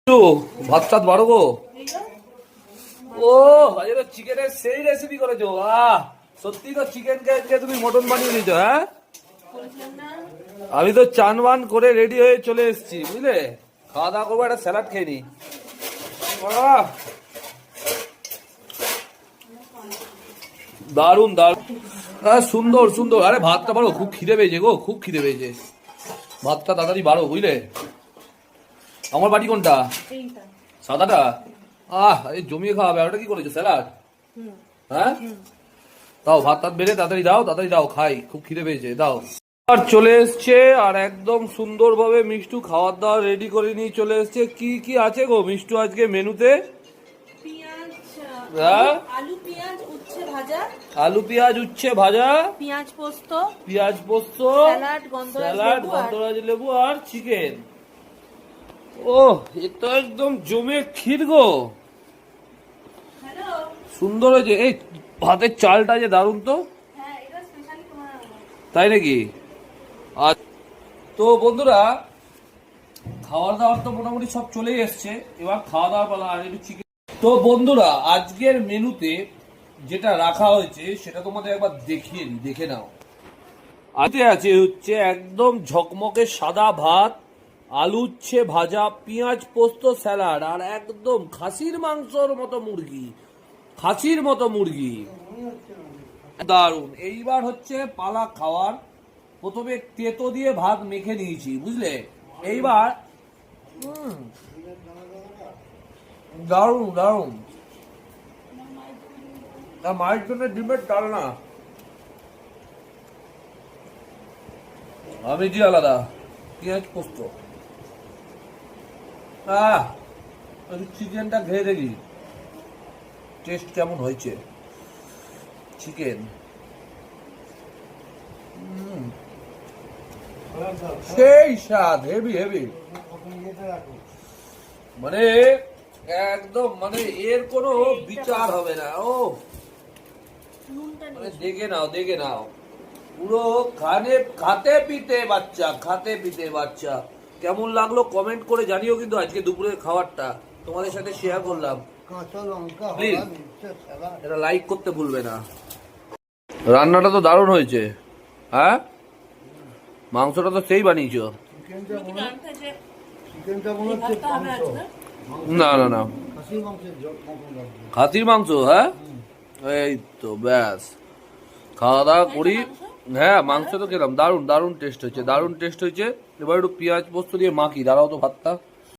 একটু ভাত টাত বাড়ো গো। ও আজকে তো চিকেনের সেই রেসিপি করেছো। সত্যি তো চিকেন কে তুমি মটন বানিয়ে দিয়েছো। হ্যাঁ, আমি তো চান বান করে রেডি হয়ে চলে এসেছি, বুঝলে। খাওয়া দাওয়া করবো, একটা স্যালাড খেয়ে নি। দারুন দারুন, সুন্দর সুন্দর। আরে ভাতটা বাড়ো, খুব খিদে পেয়েছে গো, খুব খিদে পেয়েছে। ভাতটা তাড়াতাড়ি বাড়ো, বুঝলে। আমার বাড়ি কোনটা? সাদাটা। এই জমিয়ে খাওয়াবে। আর ওটা কি করেছো, স্যালাড? হ্যাঁ, দাও ভাত টাত বেড়ে তাড়াতাড়ি দাও, তাড়াতাড়ি দাও, খাই, খুব খিদে পেয়েছে, দাও। আর চলে এসছে, আর একদম সুন্দরভাবে মিষ্টু খাওয়ার দাওয়া রেডি করে নিয়ে চলে এসছে। কি কি আছে গো মিষ্টু আজকে মেনুতে? আলু পেঁয়াজ উচ্ছে ভাজা, পেঁয়াজ পোস্ত, স্যালাড, গন্ধরাজ লেবু আর চিকেন। ও, এ তো একদম জমে ক্ষীর গো। সুন্দর হয়েছে। এই ভাতের চালটা যে দারুন তো। তাই নাকি? আর তো বন্ধুরা, খাওয়ার দাওয়ার তো মোটামুটি সব চলেই এসছে। এবার খাওয়া দাওয়া পালা। আর একটু চিকেন। তো বন্ধুরা, আজকের মেনুতে যেটা রাখা হয়েছে সেটা তোমাদের একবার দেখিয়ে নি, দেখে নাও। আজকে আছে হচ্ছে একদম ঝকমকে সাদা ভাত, আলু উচ্ছে ভাজা, পেঁয়াজ পোস্ত, স্যালাড, আর একদম খাসির মাংসর মতো মুরগি, খাসির মতো মুরগি। দারুন। এইবার হচ্ছে পালা খাওয়ার। প্রথমে তেতো দিয়ে ভাত মেখে নিয়েছি, বুঝলে। এইবার দারুন দারুন। মায়ের জন্য ডিমের ডালনা, আমি জি আলাদা, পেঁয়াজ পোস্ত। চিকেনটা খেয়ে দেখি টেস্ট কেমন হয়েছে। চিকেন সেই স্বাদ, হেভি হেভি। মানে একদম, মানে এর কোনো বিচার হবে না। ও মানে দেখে নাও, দেখে নাও, পুরো খাতে পিতে বাচ্চা, খাতে পিতে বাচ্চা। কেমন লাগলো কমেন্ট করে জানিও। কিন্তু আজকে দুপুরের খাবারটা তোমাদের সাথে শেয়ার করলাম। প্লিজ এটা লাইক করতে ভুলবে না। রান্নাটা তো দারুণ হয়েছে। হ্যাঁ, মাংসটা তো সেই বানিয়েছো। না না না, খাসির মাংস। হ্যাঁ, এই তো ব্যাস, খাওয়া দাওয়া করি। হ্যাঁ, মাংস তো খেলাম, দারুণ দারুণ টেস্ট হয়েছে, দারুণ টেস্ট হয়েছে। এবার একটু পেঁয়াজ পোস্ত দিয়ে মাখি, দাঁড়াও তো ভাতটা।